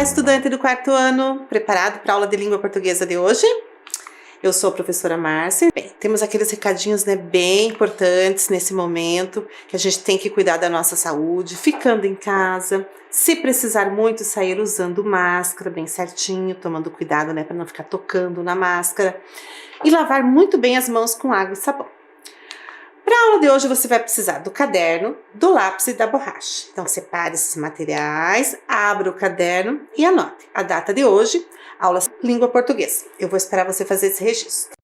estudante do quarto ano, preparado para a aula de língua portuguesa de hoje? Eu sou a professora Márcia. Bem, temos aqueles recadinhos, bem importantes nesse momento, que a gente tem que cuidar da nossa saúde, ficando em casa, se precisar muito sair usando máscara bem certinho, tomando cuidado, para não ficar tocando na máscara, e lavar muito bem as mãos com água e sabão. Para a aula de hoje você vai precisar do caderno, do lápis e da borracha. Então separe esses materiais, abra o caderno e anote a data de hoje, aula língua portuguesa. Eu vou esperar você fazer esse registro.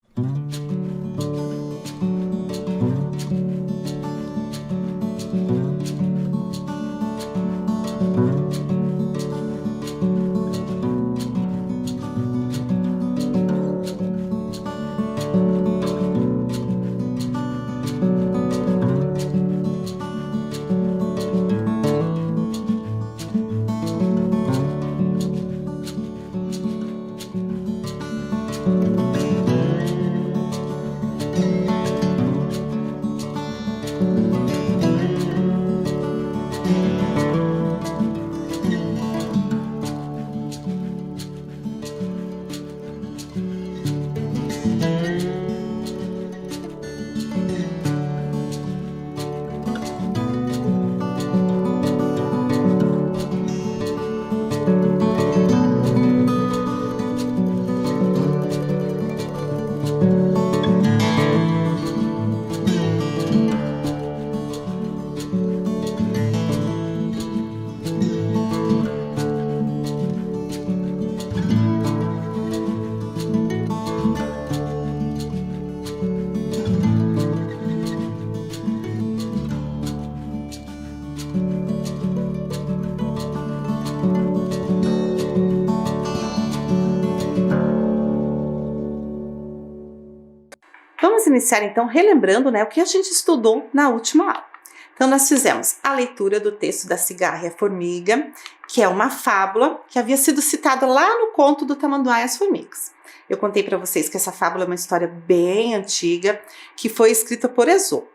Vamos iniciar então relembrando o que a gente estudou na última aula. Então nós fizemos a leitura do texto da Cigarra e a Formiga, que é uma fábula que havia sido citada lá no conto do Tamanduá e as Formigas. Eu contei para vocês que essa fábula é uma história bem antiga, que foi escrita por Esopo.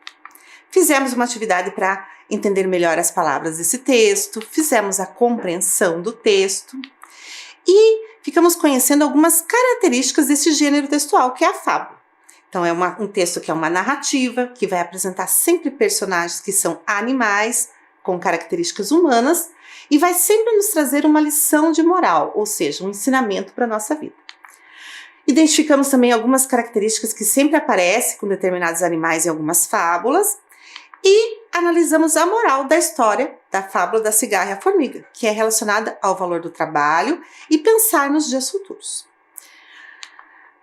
Fizemos uma atividade para entender melhor as palavras desse texto, fizemos a compreensão do texto e ficamos conhecendo algumas características desse gênero textual, que é a fábula. Então é um texto que é uma narrativa, que vai apresentar sempre personagens que são animais, com características humanas, e vai sempre nos trazer uma lição de moral, ou seja, um ensinamento para a nossa vida. Identificamos também algumas características que sempre aparecem com determinados animais em algumas fábulas, e analisamos a moral da história da fábula da Cigarra e a Formiga, que é relacionada ao valor do trabalho e pensar nos dias futuros.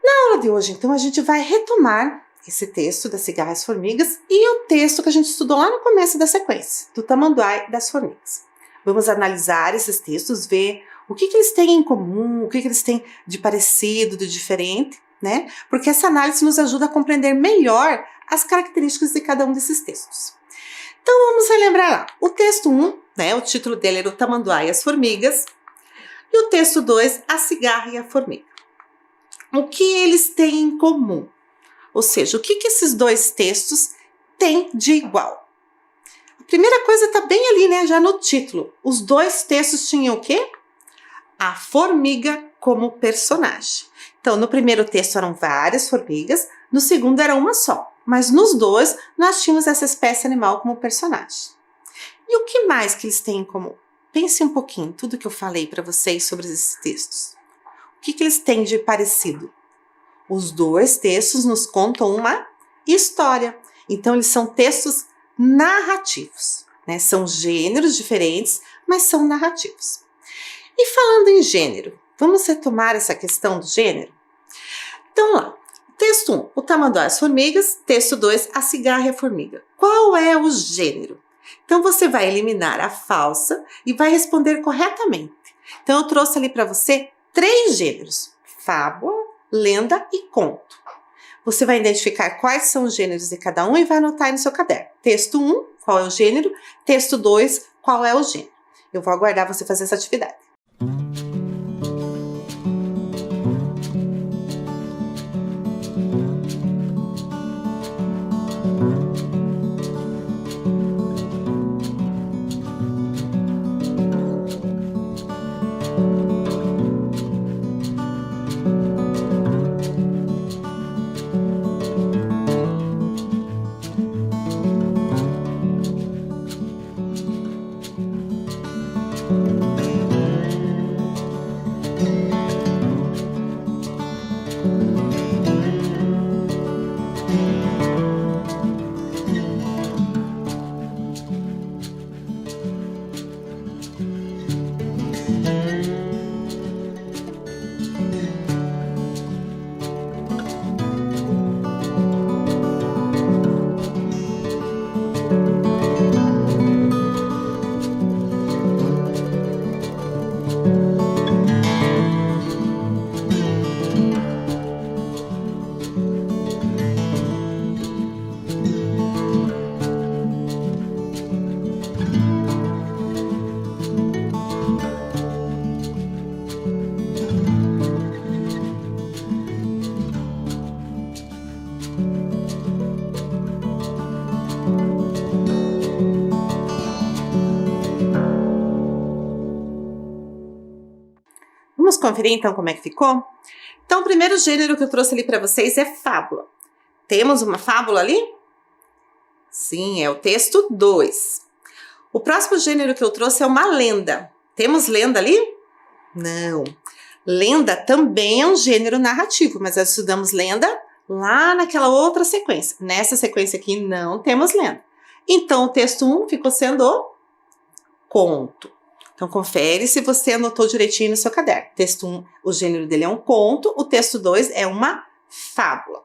Na aula de hoje, então, a gente vai retomar esse texto da Cigarra e as Formigas e o texto que a gente estudou lá no começo da sequência, do Tamanduá e das Formigas. Vamos analisar esses textos, ver o que eles têm em comum, o que eles têm de parecido, de diferente, Porque essa análise nos ajuda a compreender melhor as características de cada um desses textos. Então, vamos relembrar lá. O texto 1, o título dele era o Tamanduá e as Formigas, e o texto 2, a Cigarra e a Formiga. O que eles têm em comum? Ou seja, o que esses dois textos têm de igual? A primeira coisa está bem ali, já no título. Os dois textos tinham o quê? A formiga como personagem. Então, no primeiro texto eram várias formigas, no segundo era uma só. Mas nos dois, nós tínhamos essa espécie animal como personagem. E o que mais que eles têm em comum? Pense um pouquinho, tudo que eu falei para vocês sobre esses textos. O que eles têm de parecido? Os dois textos nos contam uma história. Então, eles são textos narrativos, São gêneros diferentes, mas são narrativos. E falando em gênero, vamos retomar essa questão do gênero? Então, lá. Texto 1, o Tamanduá e as Formigas. Texto 2, a Cigarra e a Formiga. Qual é o gênero? Então, você vai eliminar a falsa e vai responder corretamente. Então, eu trouxe ali para você 3 gêneros: fábula, lenda e conto. Você vai identificar quais são os gêneros de cada um e vai anotar aí no seu caderno. Texto 1, qual é o gênero? Texto 2, qual é o gênero? Eu vou aguardar você fazer essa atividade. Vamos conferir então como é que ficou? Então o primeiro gênero que eu trouxe ali para vocês é fábula. Temos uma fábula ali? Sim, é o texto 2. O próximo gênero que eu trouxe é uma lenda. Temos lenda ali? Não. Lenda também é um gênero narrativo, mas nós estudamos lenda lá naquela outra sequência. Nessa sequência aqui não temos lenda. Então o texto 1 ficou sendo o conto. Então, confere se você anotou direitinho no seu caderno. Texto 1, o gênero dele é um conto. O texto 2 é uma fábula.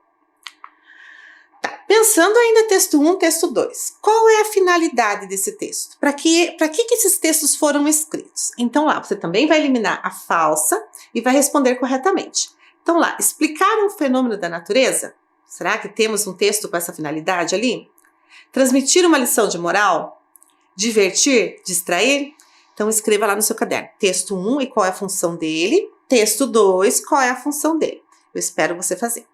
Tá, pensando ainda texto 1, texto 2. Qual é a finalidade desse texto? Para que esses textos foram escritos? Então, lá, você também vai eliminar a falsa e vai responder corretamente. Então, lá, explicar um fenômeno da natureza? Será que temos um texto com essa finalidade ali? Transmitir uma lição de moral? Divertir? Distrair? Então, escreva lá no seu caderno, texto 1 e qual é a função dele, texto 2, qual é a função dele. Eu espero você fazer.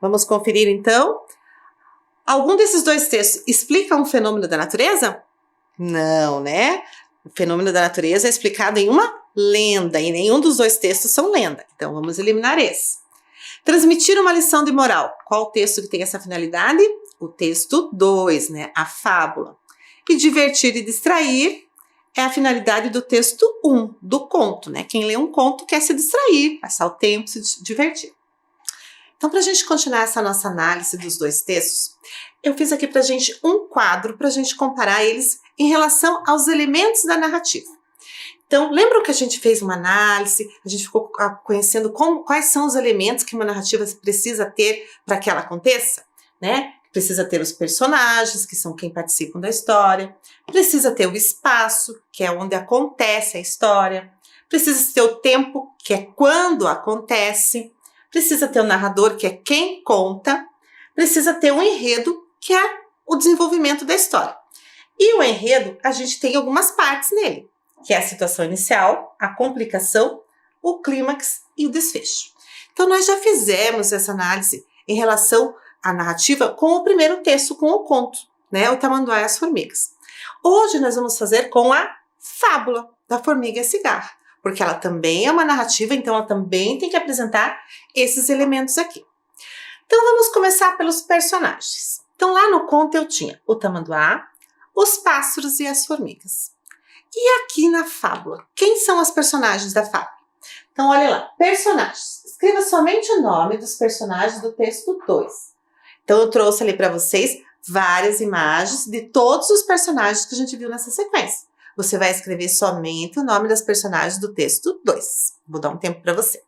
Vamos conferir então. Algum desses dois textos explica um fenômeno da natureza? Não, né? O fenômeno da natureza é explicado em uma lenda, e nenhum dos dois textos são lenda. Então vamos eliminar esse. Transmitir uma lição de moral. Qual o texto que tem essa finalidade? O texto 2, né? A fábula. E divertir e distrair é a finalidade do texto 1, do conto, né? Quem lê um conto quer se distrair, passar o tempo, se divertir. Então, para a gente continuar essa nossa análise dos dois textos, eu fiz aqui para a gente um quadro para a gente comparar eles em relação aos elementos da narrativa. Então, lembram que a gente fez uma análise, a gente ficou conhecendo quais são os elementos que uma narrativa precisa ter para que ela aconteça, né? Precisa ter os personagens, que são quem participam da história, precisa ter o espaço, que é onde acontece a história, precisa ter o tempo, que é quando acontece, precisa ter o narrador, que é quem conta, precisa ter um enredo, que é o desenvolvimento da história. E o enredo, a gente tem algumas partes nele, que é a situação inicial, a complicação, o clímax e o desfecho. Então, nós já fizemos essa análise em relação à narrativa com o primeiro texto, com o conto, né? O Tamanduá e as Formigas. Hoje nós vamos fazer com a fábula da Formiga e a Cigarra. porque ela também é uma narrativa, então ela também tem que apresentar esses elementos aqui. Então vamos começar pelos personagens. Então lá no conto eu tinha o tamanduá, os pássaros e as formigas. E aqui na fábula, quem são as personagens da fábula? Então olha lá, personagens. Escreva somente o nome dos personagens do texto 2. Então eu trouxe ali para vocês várias imagens de todos os personagens que a gente viu nessa sequência. Você vai escrever somente o nome das personagens do texto 2. Vou dar um tempo para você.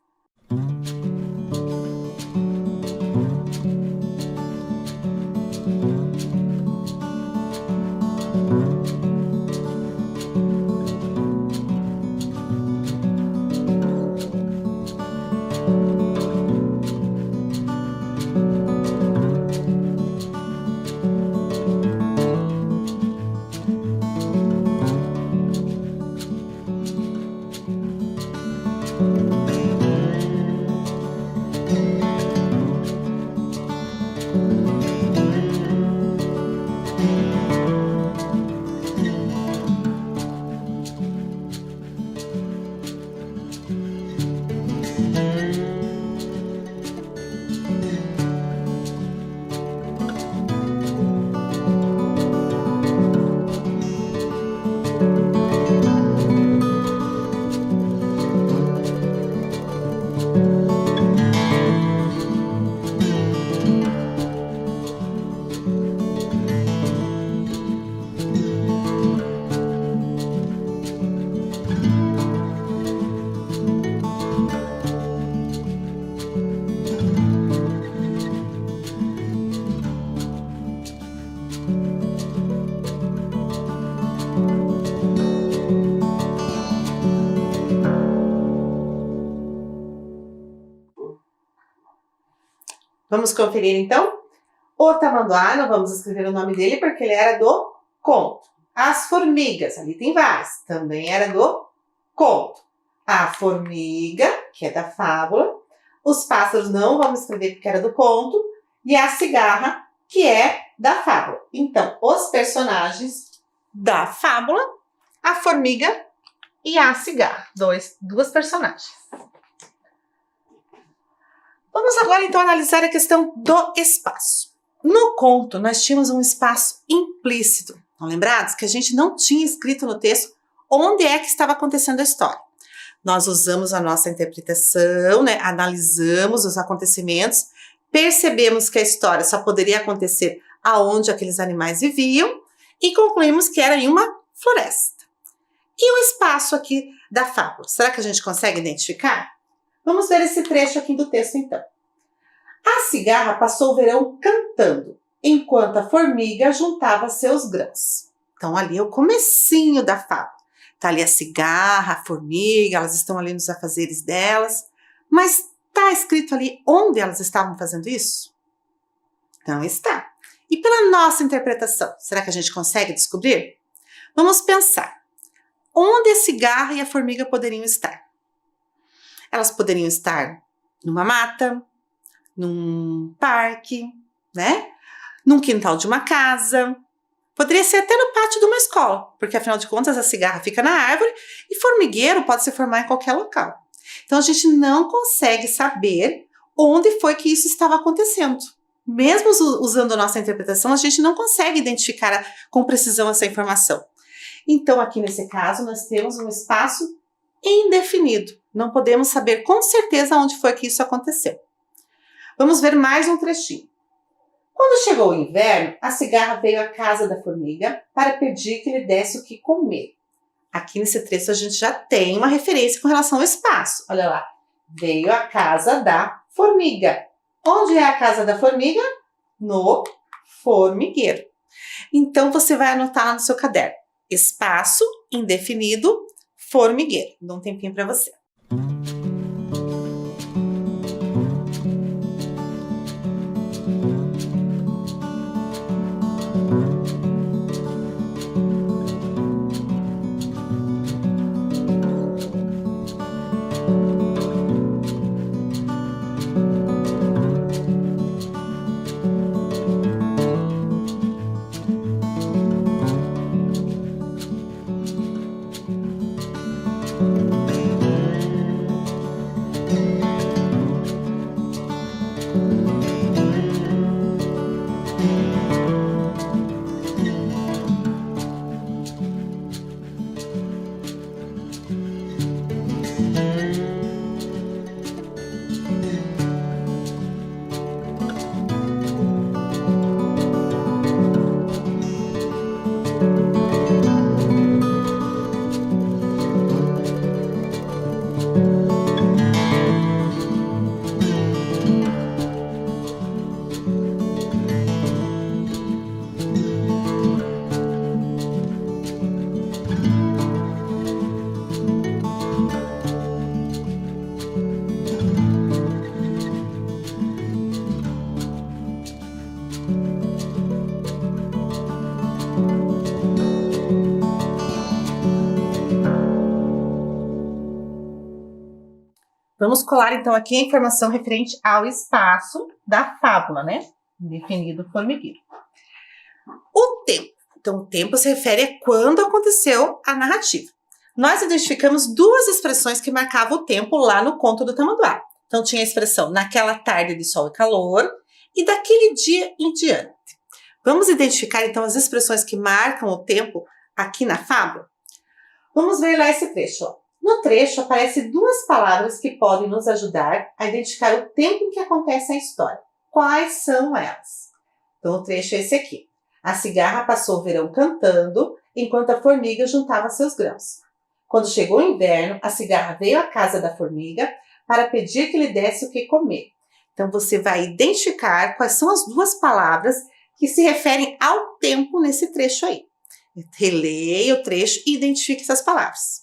Vamos conferir então? O tamanduá, não vamos escrever o nome dele porque ele era do conto. As formigas, ali tem várias, também era do conto. A formiga, que é da fábula. Os pássaros não vamos escrever porque era do conto. E a cigarra, que é da fábula. Então, os personagens da fábula, a formiga e a cigarra. Duas personagens. Vamos agora então analisar a questão do espaço. No conto, nós tínhamos um espaço implícito. Estão lembrados? Que a gente não tinha escrito no texto onde é que estava acontecendo a história. Nós usamos a nossa interpretação, né? Analisamos os acontecimentos, percebemos que a história só poderia acontecer aonde aqueles animais viviam e concluímos que era em uma floresta. E o espaço aqui da fábula, será que a gente consegue identificar? Vamos ver esse trecho aqui do texto, então. A cigarra passou o verão cantando, enquanto a formiga juntava seus grãos. Então, ali é o comecinho da fábula. Está ali a cigarra, a formiga, elas estão ali nos afazeres delas. Mas está escrito ali onde elas estavam fazendo isso? Não está. E pela nossa interpretação, será que a gente consegue descobrir? Vamos pensar. Onde a cigarra e a formiga poderiam estar? Elas poderiam estar numa mata, num parque, né? Num quintal de uma casa. Poderia ser até no pátio de uma escola, porque afinal de contas a cigarra fica na árvore e formigueiro pode se formar em qualquer local. Então a gente não consegue saber onde foi que isso estava acontecendo. Mesmo usando a nossa interpretação, a gente não consegue identificar com precisão essa informação. Então aqui nesse caso nós temos um espaço indefinido. Não podemos saber com certeza onde foi que isso aconteceu. Vamos ver mais um trechinho. Quando chegou o inverno, a cigarra veio à casa da formiga para pedir que lhe desse o que comer. Aqui nesse trecho a gente já tem uma referência com relação ao espaço. Olha lá. Veio à casa da formiga. Onde é a casa da formiga? No formigueiro. Então você vai anotar lá no seu caderno. Espaço indefinido, formigueiro. Dá um tempinho para você. Vamos colar então aqui a informação referente ao espaço da fábula, né? Definido formigueiro. O tempo. Então, o tempo se refere a quando aconteceu a narrativa. Nós identificamos duas expressões que marcavam o tempo lá no conto do Tamanduá. Então, tinha a expressão naquela tarde de sol e calor e daquele dia em diante. Vamos identificar então as expressões que marcam o tempo aqui na fábula? Vamos ver lá esse trecho, ó. No trecho aparecem duas palavras que podem nos ajudar a identificar o tempo em que acontece a história. Quais são elas? Então o trecho é esse aqui. A cigarra passou o verão cantando, enquanto a formiga juntava seus grãos. Quando chegou o inverno, a cigarra veio à casa da formiga para pedir que lhe desse o que comer. Então você vai identificar quais são as duas palavras que se referem ao tempo nesse trecho aí. Releia o trecho e identifique essas palavras.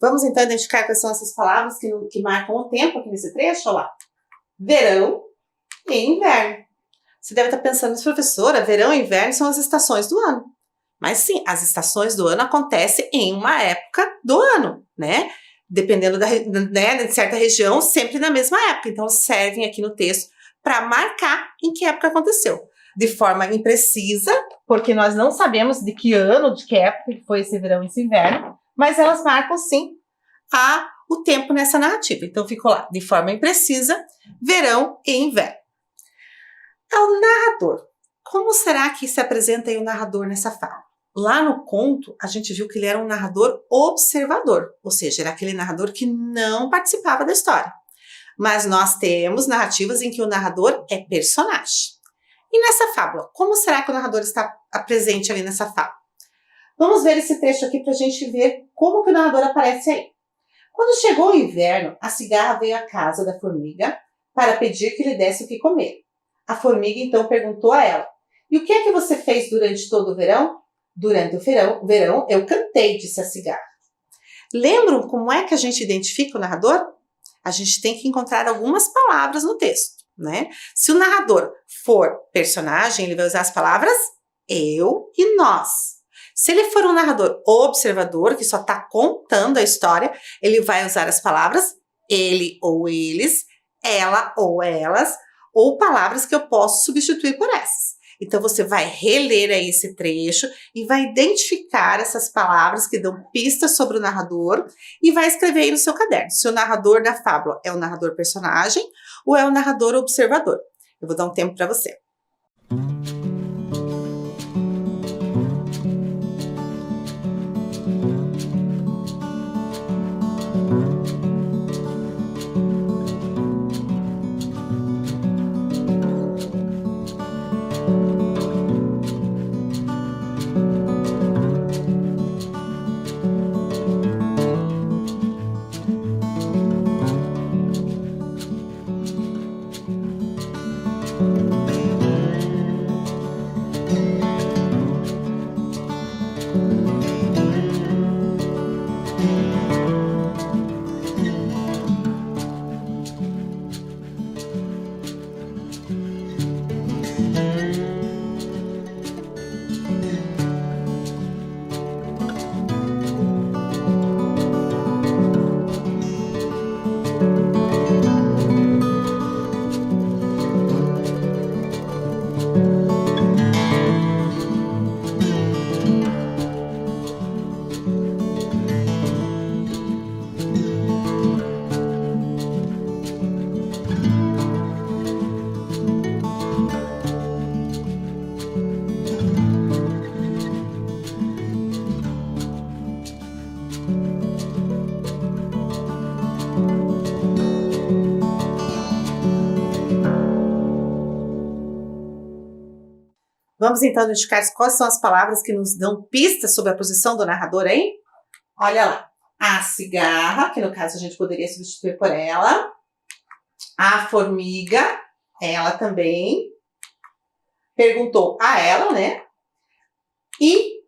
Vamos então identificar quais são essas palavras que marcam o tempo aqui nesse trecho, olha lá. Verão e inverno. Você deve estar pensando, mas professora, verão e inverno são as estações do ano. Mas sim, as estações do ano acontecem em uma época do ano, né? Dependendo de certa região, sempre na mesma época. Então, servem aqui no texto para marcar em que época aconteceu. De forma imprecisa, porque nós não sabemos de que ano, de que época que foi esse verão e esse inverno, mas elas marcam sim o tempo nessa narrativa. Então ficou lá, de forma imprecisa, verão e inverno. O narrador. Como será que se apresenta aí o narrador nessa fala? Lá no conto, a gente viu que ele era um narrador observador, ou seja, era aquele narrador que não participava da história. Mas nós temos narrativas em que o narrador é personagem. E nessa fábula, como será que o narrador está presente ali nessa fábula? Vamos ver esse trecho aqui para a gente ver como que o narrador aparece aí. Quando chegou o inverno, a cigarra veio à casa da formiga para pedir que lhe desse o que comer. A formiga então perguntou a ela: "E o que é que você fez durante todo o verão?" "Durante o verão eu cantei", disse a cigarra. Lembram como é que a gente identifica o narrador? A gente tem que encontrar algumas palavras no texto, né? Se o narrador for personagem, ele vai usar as palavras eu e nós. Se ele for um narrador observador, que só está contando a história, ele vai usar as palavras ele ou eles, ela ou elas, ou palavras que eu posso substituir por essas. Então, você vai reler aí esse trecho e vai identificar essas palavras que dão pistas sobre o narrador e vai escrever aí no seu caderno. Se o narrador da fábula é o narrador personagem ou é o narrador observador. Eu vou dar um tempo para você. Vamos então identificar quais são as palavras que nos dão pistas sobre a posição do narrador aí? Olha lá. A cigarra, que no caso a gente poderia substituir por ela. A formiga, ela também. Perguntou a ela, né? E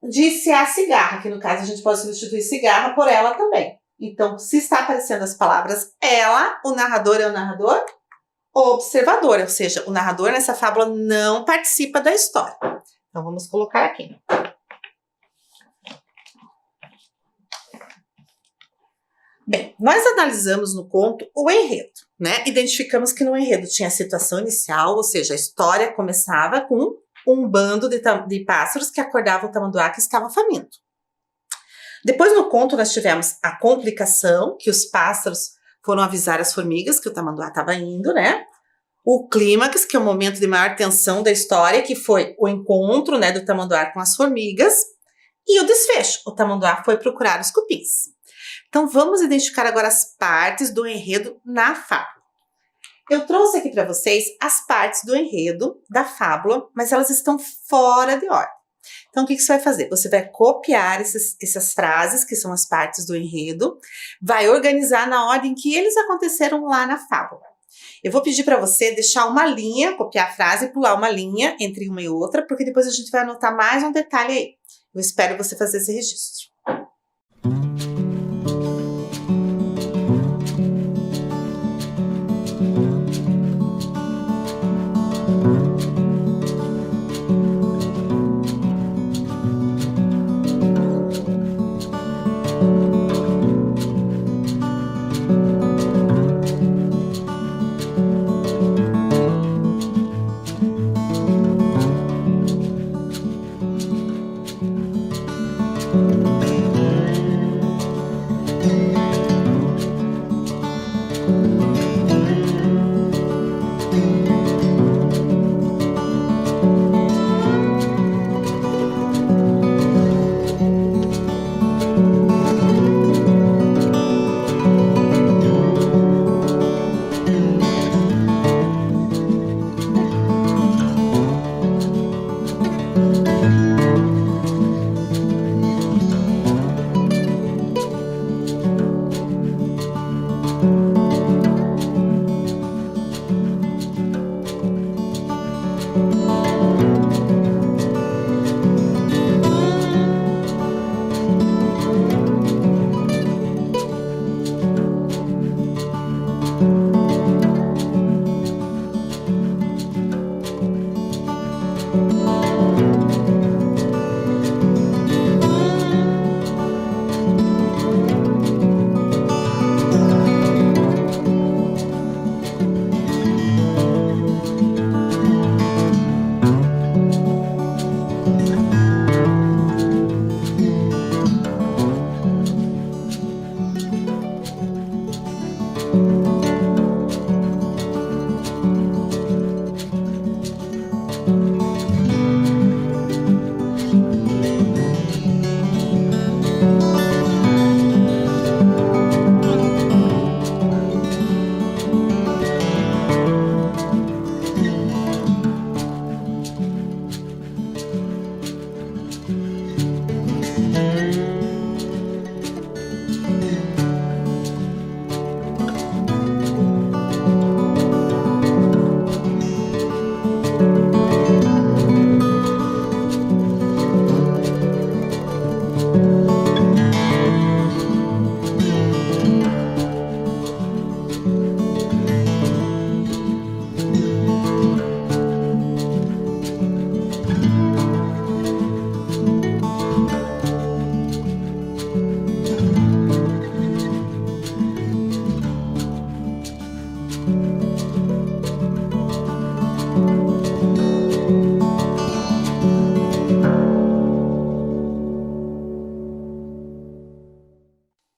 disse a cigarra, que no caso a gente pode substituir cigarra por ela também. Então, se está aparecendo as palavras ela, o narrador é o narrador observador, ou seja, o narrador nessa fábula não participa da história. Então, vamos colocar aqui. Bem, nós analisamos no conto o enredo, né? Identificamos que no enredo tinha a situação inicial, ou seja, a história começava com um bando de pássaros que acordava o tamanduá que estava faminto. Depois no conto nós tivemos a complicação, que os pássaros foram avisar as formigas que o tamanduá estava indo, né? O clímax, que é o momento de maior tensão da história, que foi o encontro, né, do tamanduá com as formigas. E o desfecho, o tamanduá foi procurar os cupins. Então vamos identificar agora as partes do enredo na fábula. Eu trouxe aqui para vocês as partes do enredo da fábula, mas elas estão fora de ordem. Então o que você vai fazer? Você vai copiar essas frases, que são as partes do enredo, vai organizar na ordem que eles aconteceram lá na fábula. Eu vou pedir para você deixar uma linha, copiar a frase e pular uma linha entre uma e outra, porque depois a gente vai anotar mais um detalhe aí. Eu espero você fazer esse registro.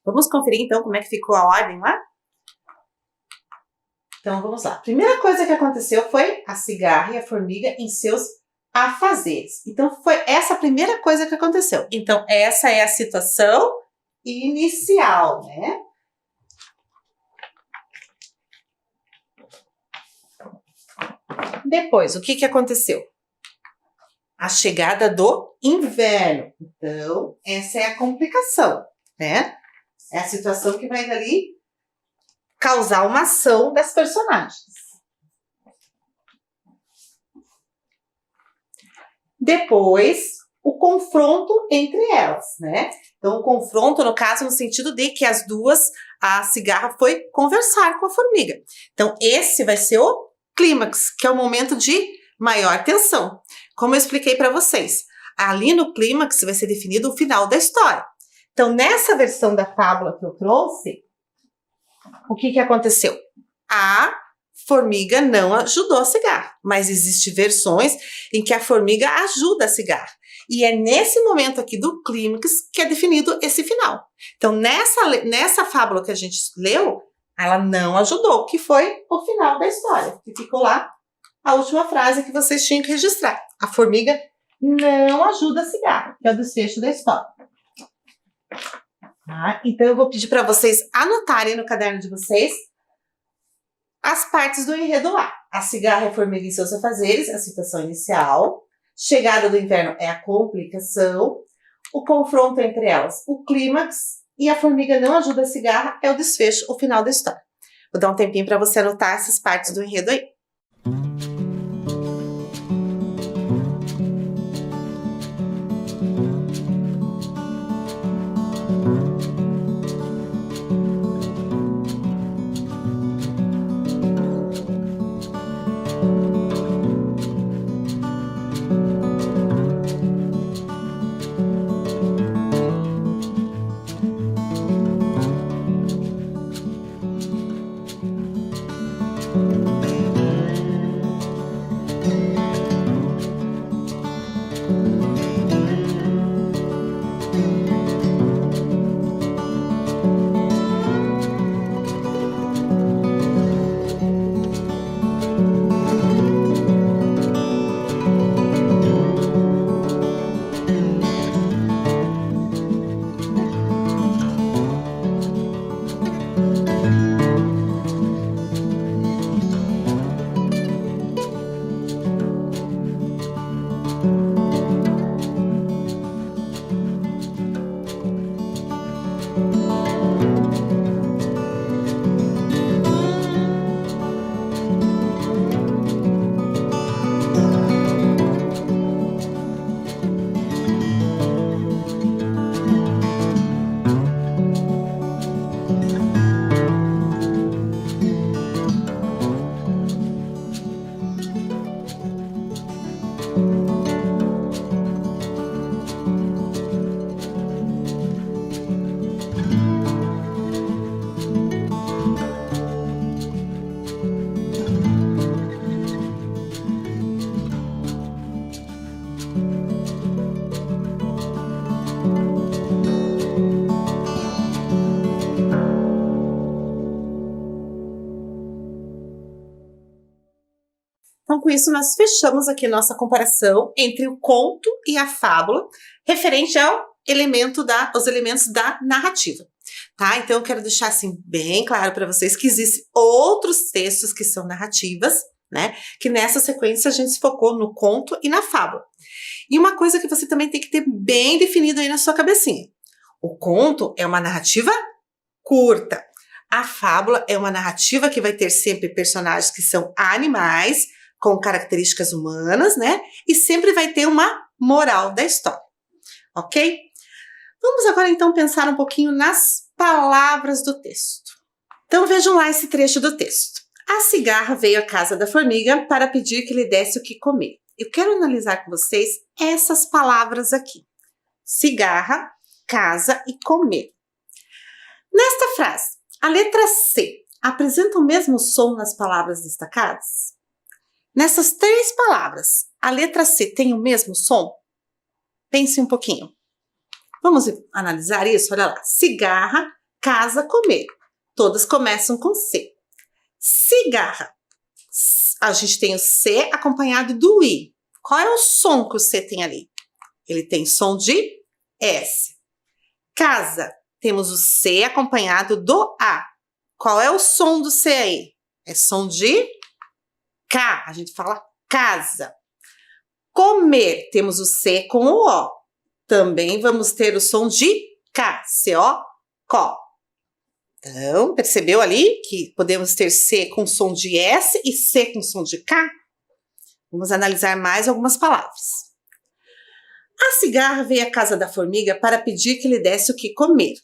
Vamos conferir então como é que ficou a ordem lá? Então vamos lá. Primeira coisa que aconteceu foi a cigarra e a formiga em seus afazeres. Então foi essa a primeira coisa que aconteceu. Então essa é a situação inicial, né? Depois, o que aconteceu? a chegada do inverno. Então, essa é a complicação, né? É a situação que vai ali causar uma ação das personagens. Depois, o confronto entre elas, né? Então, o confronto, no caso, no sentido de que as duas, a cigarra foi conversar com a formiga. Então, esse vai ser o clímax, que é o momento de maior tensão. Como eu expliquei para vocês, ali no clímax vai ser definido o final da história. Então, nessa versão da fábula que eu trouxe, o que aconteceu? A formiga não ajudou a cigarra, mas existem versões em que a formiga ajuda a cigarra. E é nesse momento aqui do clímax que é definido esse final. Então, nessa fábula que a gente leu, ela não ajudou, que foi o final da história. E ficou lá a última frase que vocês tinham que registrar. A formiga não ajuda a cigarra, que é o desfecho da história. Tá? Então, eu vou pedir para vocês anotarem no caderno de vocês as partes do enredo lá. A cigarra e a formiga em seus afazeres, a situação inicial. Chegada do inverno é a complicação. O confronto entre elas, o clímax. E a formiga não ajuda a cigarra, é o desfecho, o final da história. Vou dar um tempinho para você anotar essas partes do enredo aí. Então, com isso, nós fechamos aqui nossa comparação entre o conto e a fábula, referente os elementos da narrativa, tá? Então, eu quero deixar, assim, bem claro para vocês que existem outros textos que são narrativas, né? Que nessa sequência a gente se focou no conto e na fábula. E uma coisa que você também tem que ter bem definido aí na sua cabecinha. O conto é uma narrativa curta. A fábula é uma narrativa que vai ter sempre personagens que são animais, com características humanas, né? E sempre vai ter uma moral da história, ok? Vamos agora, então, pensar um pouquinho nas palavras do texto. Então, vejam lá esse trecho do texto. A cigarra veio à casa da formiga para pedir que lhe desse o que comer. Eu quero analisar com vocês essas palavras aqui. Cigarra, casa e comer. Nesta frase, a letra C apresenta o mesmo som nas palavras destacadas? Nessas três palavras, a letra C tem o mesmo som? Pense um pouquinho. Vamos analisar isso? Olha lá. Cigarra, casa, comer. Todas começam com C. Cigarra. A gente tem o C acompanhado do I. Qual é o som que o C tem ali? Ele tem som de S. Casa. Temos o C acompanhado do A. Qual é o som do C aí? É som de K. A gente fala casa. Comer, temos o C com o O. Também vamos ter o som de K, C-O, có. Então, percebeu ali que podemos ter C com som de S e C com som de K? Vamos analisar mais algumas palavras. A cigarra veio à casa da formiga para pedir que lhe desse o que comer.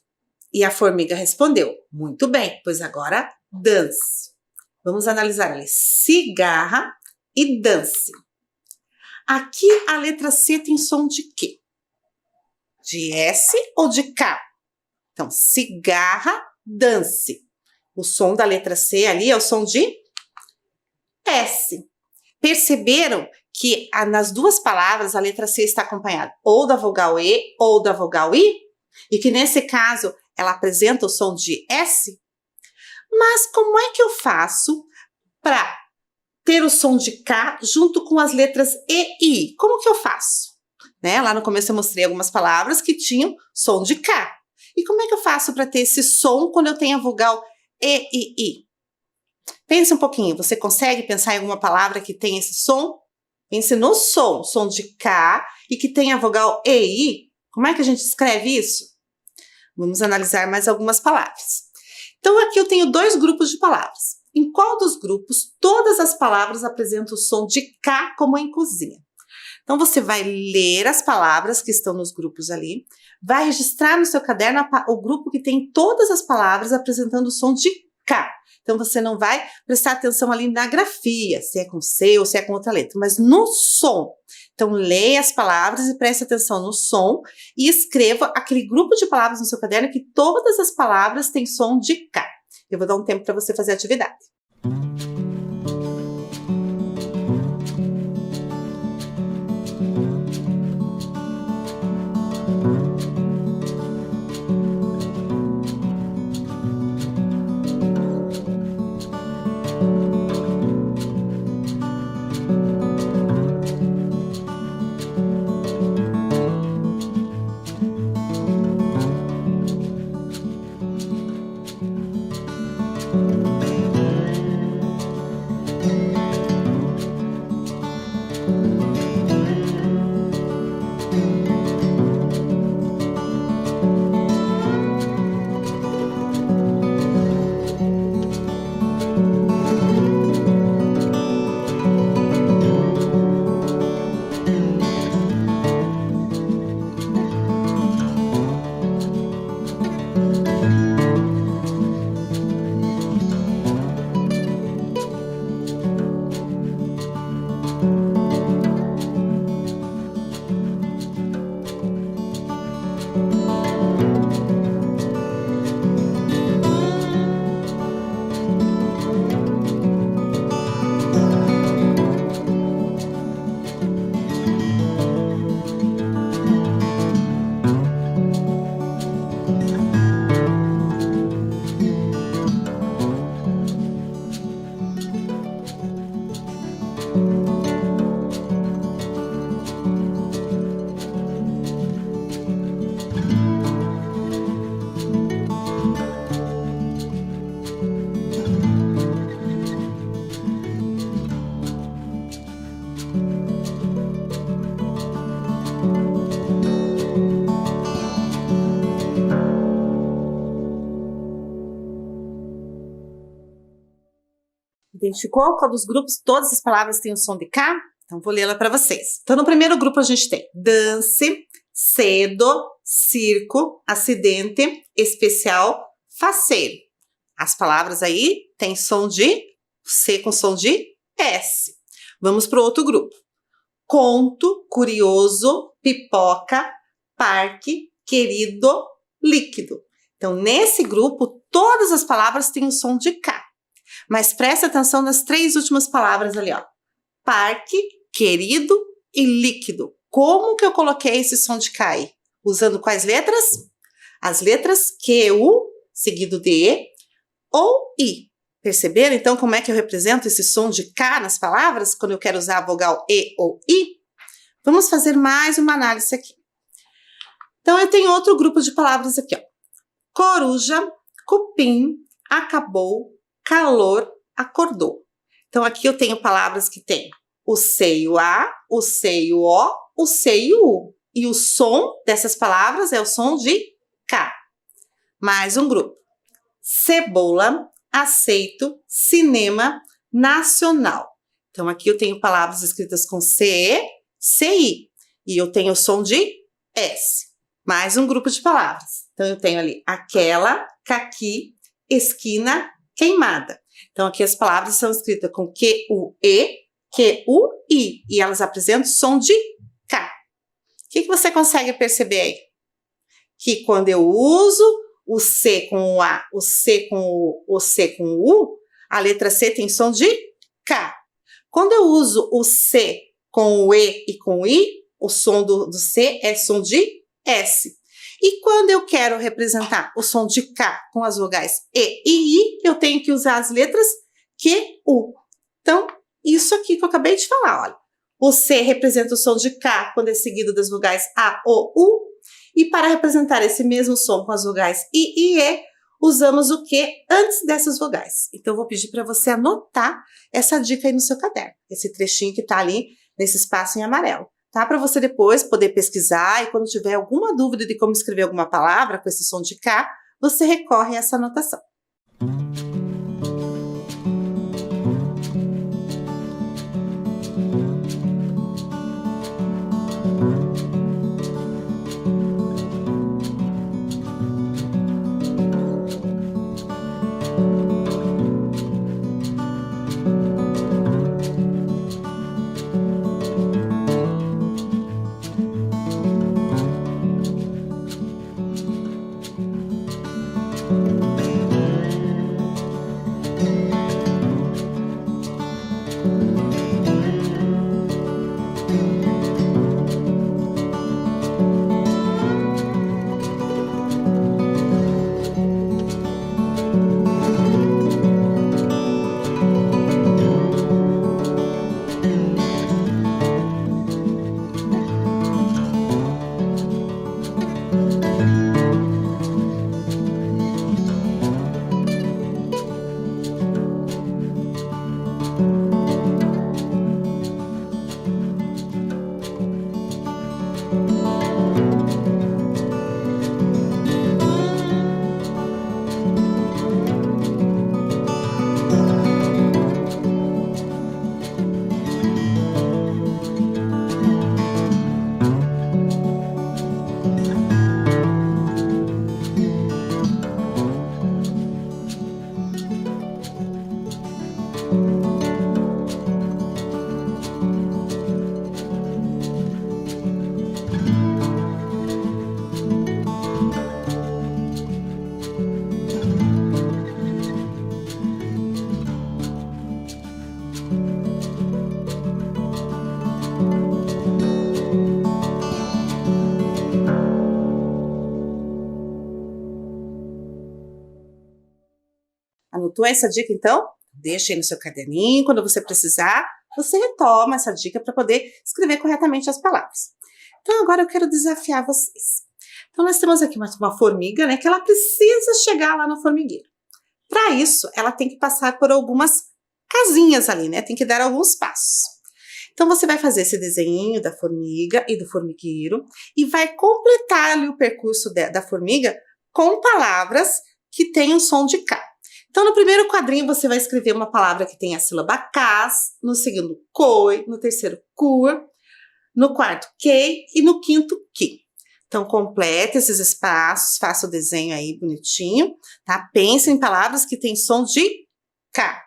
E a formiga respondeu, muito bem, pois agora dance. Vamos analisar ali, cigarra e dance. Aqui a letra C tem som de quê? De S ou de K? Então, cigarra, dance. O som da letra C ali é o som de S. Perceberam que nas duas palavras a letra C está acompanhada ou da vogal E ou da vogal I? E que nesse caso ela apresenta o som de S? Mas como é que eu faço para ter o som de K junto com as letras E e I? Como que eu faço? Né? Lá no começo eu mostrei algumas palavras que tinham som de K. E como é que eu faço para ter esse som quando eu tenho a vogal E e I? Pense um pouquinho, você consegue pensar em alguma palavra que tem esse som? Pense no som de K e que tem a vogal E e I. Como é que a gente escreve isso? Vamos analisar mais algumas palavras. Então aqui eu tenho dois grupos de palavras. Em qual dos grupos todas as palavras apresentam o som de K como em cozinha? Então você vai ler as palavras que estão nos grupos ali, vai registrar no seu caderno o grupo que tem todas as palavras apresentando o som de K. Então você não vai prestar atenção ali na grafia, se é com C ou se é com outra letra, mas no som. Então leia as palavras e preste atenção no som e escreva aquele grupo de palavras no seu caderno que todas as palavras têm som de K. Eu vou dar um tempo para você fazer a atividade. Identificou qual dos grupos todas as palavras têm o som de K? Então vou lê-la para vocês. Então no primeiro grupo a gente tem dance, cedo, circo, acidente, especial, faceiro. As palavras aí têm som de C com som de S. Vamos para o outro grupo. Conto, curioso, pipoca, parque, querido, líquido. Então nesse grupo todas as palavras têm o som de K. Mas preste atenção nas três últimas palavras ali, ó. Parque, querido e líquido. Como que eu coloquei esse som de K aí? Usando quais letras? As letras Q, U, seguido de E ou I. Perceberam, então, como é que eu represento esse som de K nas palavras, quando eu quero usar a vogal E ou I? Vamos fazer mais uma análise aqui. Então, eu tenho outro grupo de palavras aqui, ó. Coruja, cupim, acabou, calor, acordou. Então, aqui eu tenho palavras que têm o C e o A, o C e o O, o C e o U. E o som dessas palavras é o som de K. Mais um grupo. Cebola, aceito, cinema, nacional. Então, aqui eu tenho palavras escritas com C, CI. E eu tenho o som de S. Mais um grupo de palavras. Então, eu tenho ali aquela, caqui, esquina, queimada. Então, aqui as palavras são escritas com Q-U-E, Q-U-I. E elas apresentam som de K. O que você consegue perceber aí? Que quando eu uso o C com o A, o C com o C com o U, a letra C tem som de K. Quando eu uso o C com o E e com o I, o som do C é som de S. E quando eu quero representar o som de K com as vogais E e I, eu tenho que usar as letras Q, U. Então, isso aqui que eu acabei de falar, olha. O C representa o som de K quando é seguido das vogais A, O, U. E para representar esse mesmo som com as vogais I e E, usamos o Q antes dessas vogais. Então, eu vou pedir para você anotar essa dica aí no seu caderno. Esse trechinho que está ali nesse espaço em amarelo. Tá? Para você depois poder pesquisar e quando tiver alguma dúvida de como escrever alguma palavra com esse som de K, você recorre a essa anotação. Anotou essa dica, então? Deixa aí no seu caderninho, quando você precisar, você retoma essa dica para poder escrever corretamente as palavras. Então, agora eu quero desafiar vocês. Então, nós temos aqui uma formiga, né, que ela precisa chegar lá no formigueiro. Para isso, ela tem que passar por algumas casinhas ali, né, tem que dar alguns passos. Então, você vai fazer esse desenho da formiga e do formigueiro e vai completar ali o percurso da formiga com palavras que têm o som de K. Então, no primeiro quadrinho, você vai escrever uma palavra que tem a sílaba cas, no segundo coi, no terceiro cur, no quarto quei e no quinto ki. Então, complete esses espaços, faça o desenho aí bonitinho, tá? Pense em palavras que têm som de K.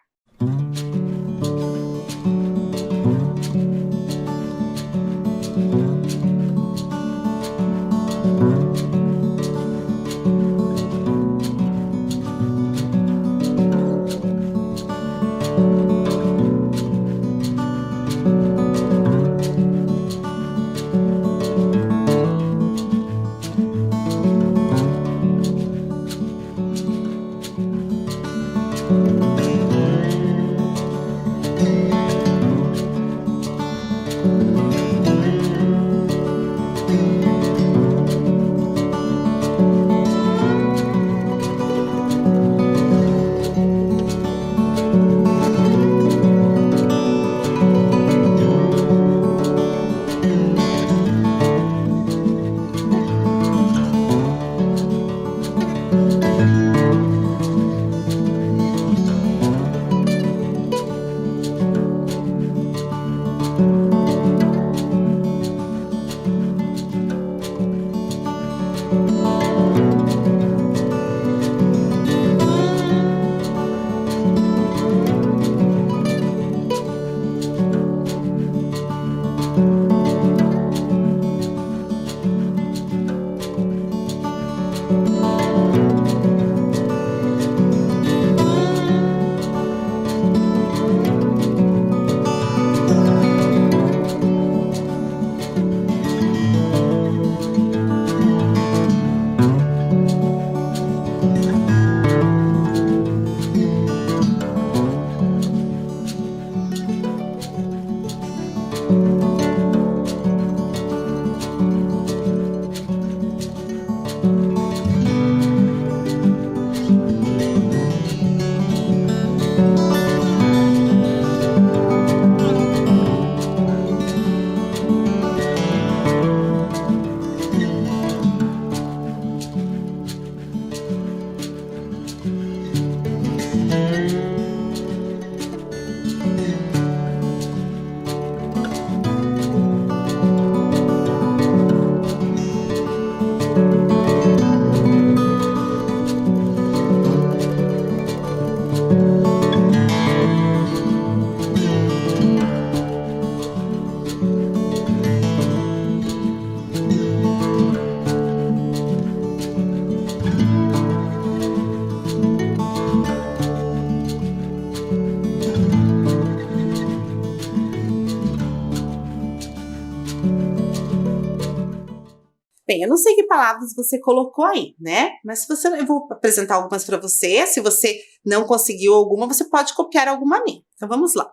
Bem, eu não sei que palavras você colocou aí, né? Mas se você, eu vou apresentar algumas para você. Se você não conseguiu alguma, você pode copiar alguma minha. Então vamos lá.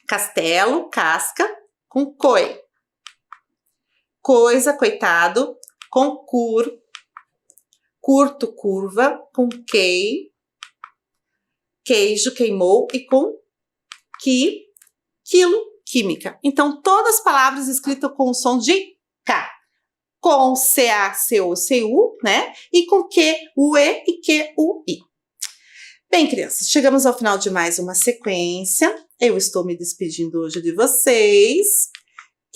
Castelo, casca, com coi. Coisa, coitado, com curto, curva, com queijo, queimou, e com quilo, química. Então, todas as palavras escritas com o som de K. Com CA, CO, CU, né? E com Q, UE e QUI. Bem, crianças, chegamos ao final de mais uma sequência. Eu estou me despedindo hoje de vocês.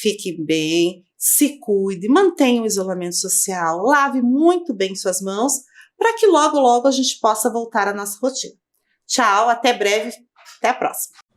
Fiquem bem, se cuide, mantenha o isolamento social, lave muito bem suas mãos, para que logo, logo a gente possa voltar à nossa rotina. Tchau, até breve, até a próxima.